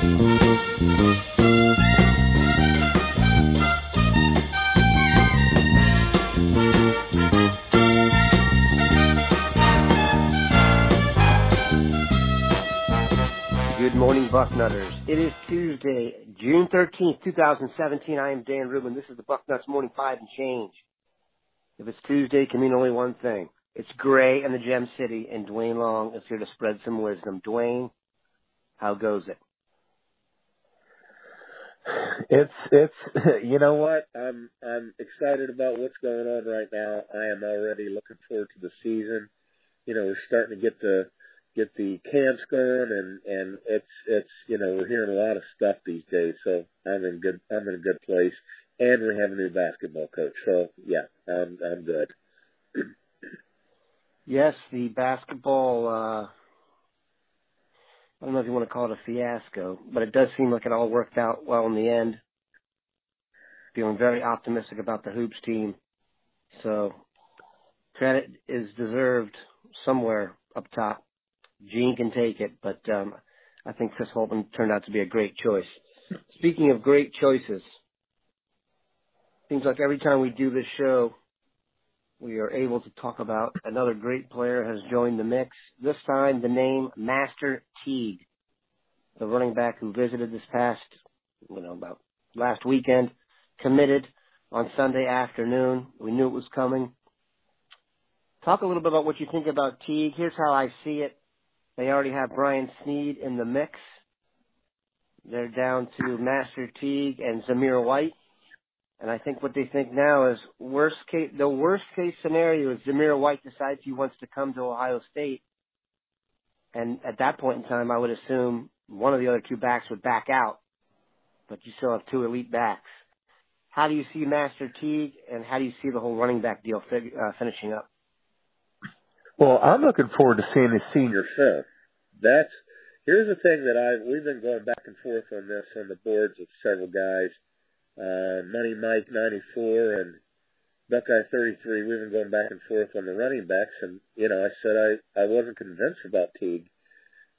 Good morning, Bucknutters. It is Tuesday, June 13th, 2017. I am Dan Rubin. This is the Bucknuts Morning 5 and Change. If it's Tuesday, it can mean only one thing. It's Gray and the Gem City, and Duane Long is here to spread some wisdom. Duane, how goes it? It's you know what? I'm excited about what's going on right now. I am already looking forward to the season. You know, we're starting to get the camps going, and it's we're hearing a lot of stuff these days. So I'm in a good place, and we have a new basketball coach. So yeah, I'm good. Yes, the basketball. I don't know if you want to call it a fiasco, but it does seem like it all worked out well in the end. Feeling very optimistic about the hoops team. So credit is deserved somewhere up top. Gene can take it, but I think Chris Holtman turned out to be a great choice. Speaking of great choices, seems like every time we do this show, we are able to talk about another great player has joined the mix. This time, the name Master Teague, the running back who visited this past, about last weekend, committed on Sunday afternoon. We knew it was coming. Talk a little bit about what you think about Teague. Here's how I see it. They already have Brian Snead in the mix. They're down to Master Teague and Zamir White. And I think what they think now is the worst case scenario is Zamir White decides he wants to come to Ohio State. And at that point in time, I would assume one of the other two backs would back out. But you still have two elite backs. How do you see Master Teague, and how do you see the whole running back deal finishing up? Well, I'm looking forward to seeing his senior film. Here's the thing that we've been going back and forth on this on the boards of several guys. Money Mike 94 and Buckeye 33. We've been going back and forth on the running backs, and I said I wasn't convinced about Teague.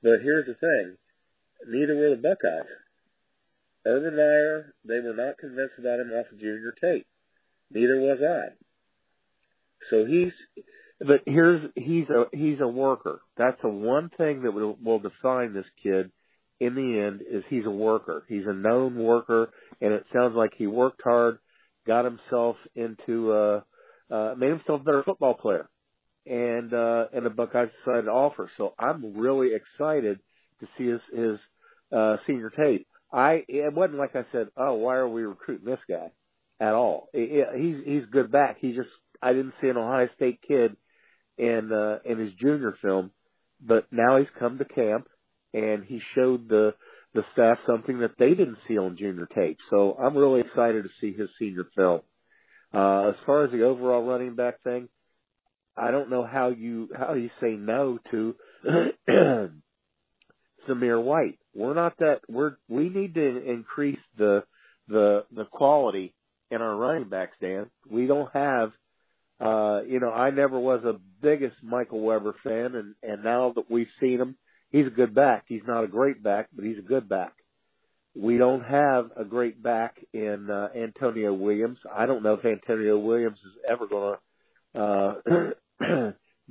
But here's the thing: neither were the Buckeyes. Urban Meyer, they were not convinced about him off of junior tape. Neither was I. So he's a worker. That's the one thing that will define this kid in the end is he's a worker. He's a known worker, and it sounds like he worked hard, got himself into made himself a better football player, and the Buckeyes decided to offer. So I'm really excited to see his senior tape. It wasn't like I said, oh, why are we recruiting this guy at all? He's good back. I didn't see an Ohio State kid in his junior film, but now he's come to camp and he showed the staff something that they didn't see on junior tape. So I'm really excited to see his senior film. As far as the overall running back thing, I don't know how you say no to Zamir White. We need to increase the quality in our running backs, Dan. We don't have I never was a biggest Michael Weber fan, and now that we've seen him, he's a good back. He's not a great back, but he's a good back. We don't have a great back in Antonio Williams. I don't know if Antonio Williams is ever going to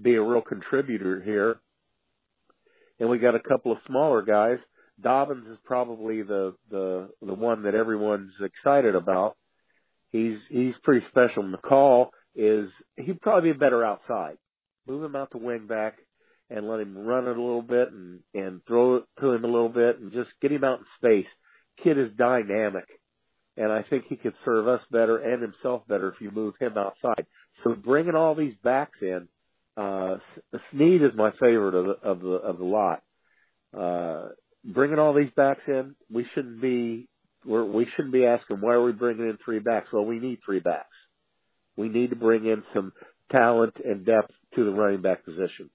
be a real contributor here. And we got a couple of smaller guys. Dobbins is probably the one that everyone's excited about. He's pretty special. McCall he'd probably be better outside. Move him out to wing back and let him run it a little bit and throw it to him a little bit and just get him out in space. Kid is dynamic, and I think he could serve us better and himself better if you move him outside. So bringing all these backs in, Snead is my favorite of the lot. Bringing all these backs in, we shouldn't be asking why are we bringing in three backs. Well, we need three backs. We need to bring in some talent and depth to the running back position.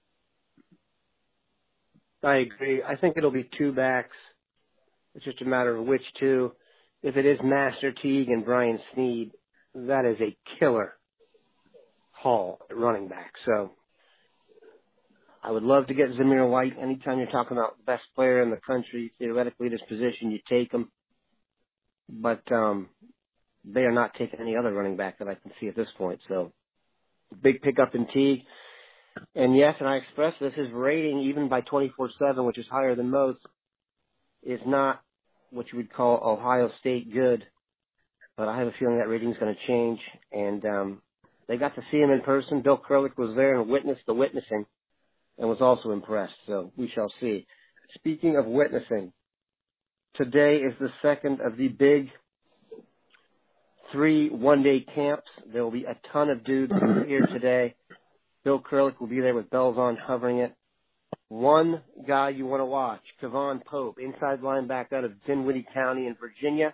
I agree. I think it'll be two backs. It's just a matter of which two. If it is Master Teague and Brian Snead, that is a killer haul at running back. So I would love to get Zamir White. Anytime you're talking about the best player in the country, theoretically, this position, you take him. But they are not taking any other running back that I can see at this point. So, big pickup in Teague. And yes, and I expressed this, his rating, even by 24/7, which is higher than most, is not what you would call Ohio State good. But I have a feeling that rating is going to change. And they got to see him in person. Bill Kurelic was there and witnessed the witnessing and was also impressed. So we shall see. Speaking of witnessing, today is the second of the big 3 one-day camps. There will be a ton of dudes here today. Bill Kurelic will be there with bells on, covering it. One guy you want to watch, Kevon Pope, inside linebacker out of Dinwiddie County in Virginia.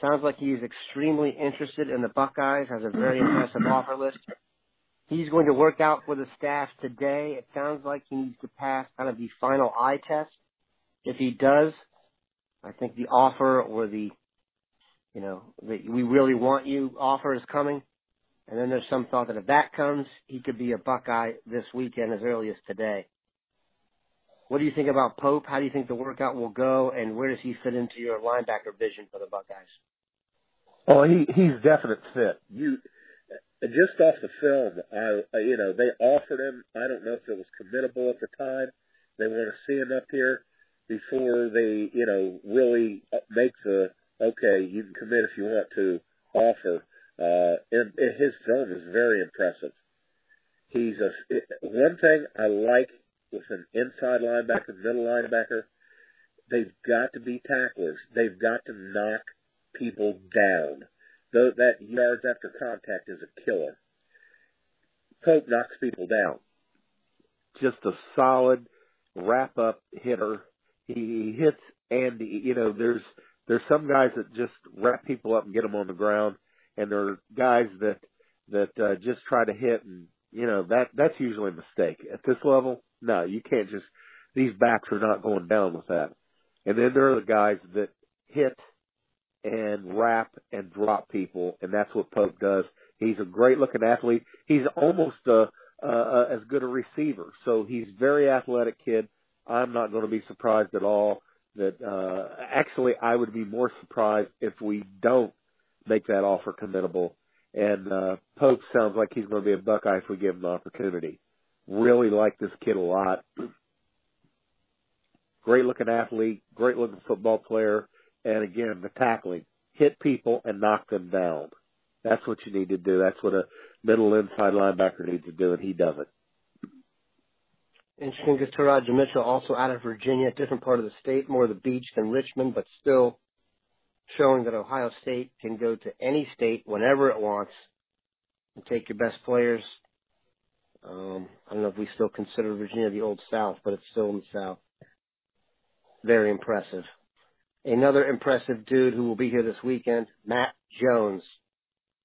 Sounds like he's extremely interested in the Buckeyes, has a very impressive offer list. He's going to work out for the staff today. It sounds like he needs to pass kind of the final eye test. If he does, I think the offer or the we really want you offer is coming. And then there's some thought that if that comes, he could be a Buckeye this weekend as early as today. What do you think about Pope? How do you think the workout will go, and where does he fit into your linebacker vision for the Buckeyes? Oh, he's definite fit. Just off the film, they offered him. I don't know if it was committable at the time. They want to see him up here before they, really make the okay. You can commit if you want to offer. And his film is very impressive. One thing I like with an inside linebacker, middle linebacker, they've got to be tacklers. They've got to knock people down. Though that yards after contact is a killer. Pope knocks people down. Just a solid wrap-up hitter. He hits, and there's some guys that just wrap people up and get them on the ground, and there are guys that just try to hit, and that's usually a mistake. At this level, no, you can't just. These backs are not going down with that. And then there are the guys that hit and wrap and drop people, and that's what Pope does. He's a great-looking athlete. He's almost as good a receiver, so he's a very athletic kid. I'm not going to be surprised at all that actually I would be more surprised if we don't make that offer committable. And Pope sounds like he's going to be a Buckeye if we give him the opportunity. Really like this kid a lot. Great-looking athlete, great-looking football player. And again, the tackling, hit people and knock them down. That's what you need to do. That's what a middle inside linebacker needs to do, and he does it. Interesting, because Taraja Mitchell, also out of Virginia, different part of the state, more the beach than Richmond, but still showing that Ohio State can go to any state whenever it wants and take your best players. I don't know if we still consider Virginia the Old South, but it's still in the South. Very impressive. Another impressive dude who will be here this weekend, Matt Jones.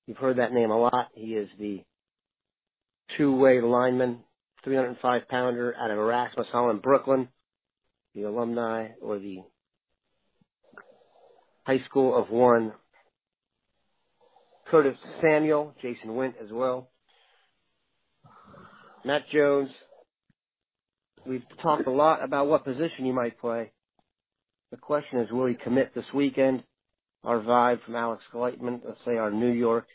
You've heard that name a lot. He is the two-way lineman, 305-pounder out of Erasmus Hall in Brooklyn, the alumni or the High School of One. Curtis Samuel, Jason Wint as well. Matt Jones, we've talked a lot about what position you might play. The question is, will he commit this weekend? Our vibe from Alex Gleitman, let's say our New York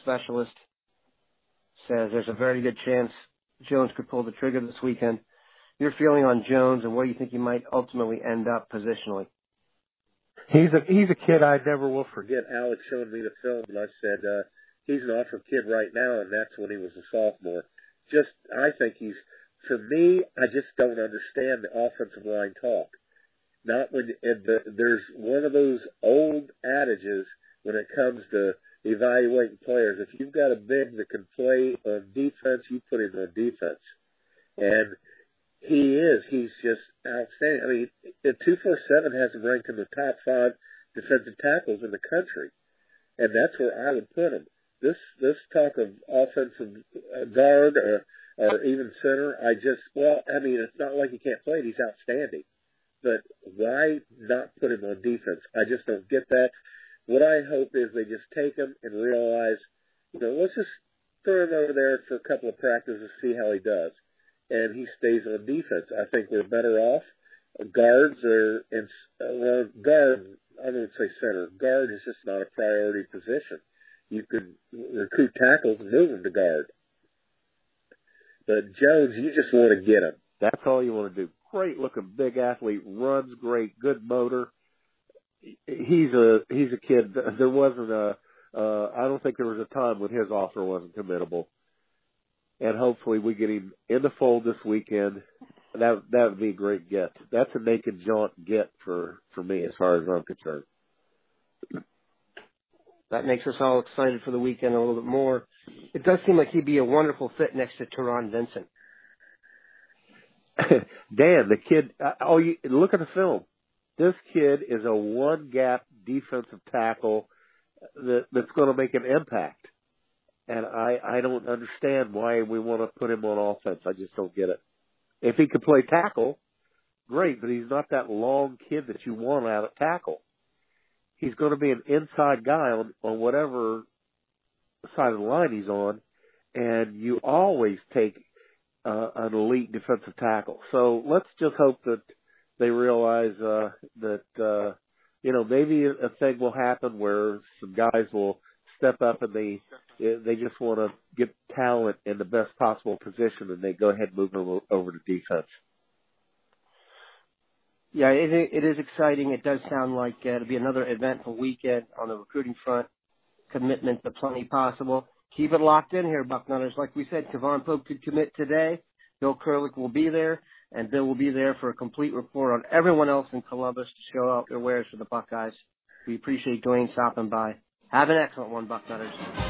specialist, says there's a very good chance Jones could pull the trigger this weekend. Your feeling on Jones, and where do you think he might ultimately end up positionally? He's a kid I never will forget. Alex showed me the film, and I said, he's an awesome kid right now, and that's when he was a sophomore. I think for me, I just don't understand the offensive line talk. Not when there's one of those old adages when it comes to evaluating players. If you've got a big that can play on defense, you put him on defense. And he's just outstanding. I mean, the 247 has him ranked in the top 5 defensive tackles in the country. And that's where I would put him. This talk of offensive guard or even center, it's not like he can't play it. He's outstanding. But why not put him on defense? I just don't get that. What I hope is they just take him and realize, let's just throw him over there for a couple of practices and see how he does. and he stays on defense. I think we're better off. Guards are guard. I wouldn't say center. Guard is just not a priority position. You could recruit tackles and move them to guard. But Jones, you just want to get him. That's all you want to do. Great looking big athlete, runs great, good motor. He's a kid. There wasn't I don't think there was a time when his offer wasn't committable. And hopefully we get him in the fold this weekend. That would be a great get. That's a naked jaunt get for me as far as I'm concerned. That makes us all excited for the weekend a little bit more. It does seem like he'd be a wonderful fit next to Teron Vincent. Dan, the kid, you look at the film. This kid is a one-gap defensive tackle that's going to make an impact. And I don't understand why we want to put him on offense. I just don't get it. If he could play tackle, great, but he's not that long kid that you want out of tackle. He's going to be an inside guy on whatever side of the line he's on, and you always take an elite defensive tackle. So let's just hope that they realize that maybe a thing will happen where some guys will step up and they just want to get talent in the best possible position, and they go ahead and move them over to defense. Yeah, it is exciting. It does sound like it'll be another eventful weekend on the recruiting front. Commitment to plenty possible. Keep it locked in here, Bucknutters. Like we said, Kevon Pope could commit today. Bill Kurelic will be there, and Bill will be there for a complete report on everyone else in Columbus to show out their wares for the Buckeyes. We appreciate Duane stopping by. Have an excellent one, Bucknutters.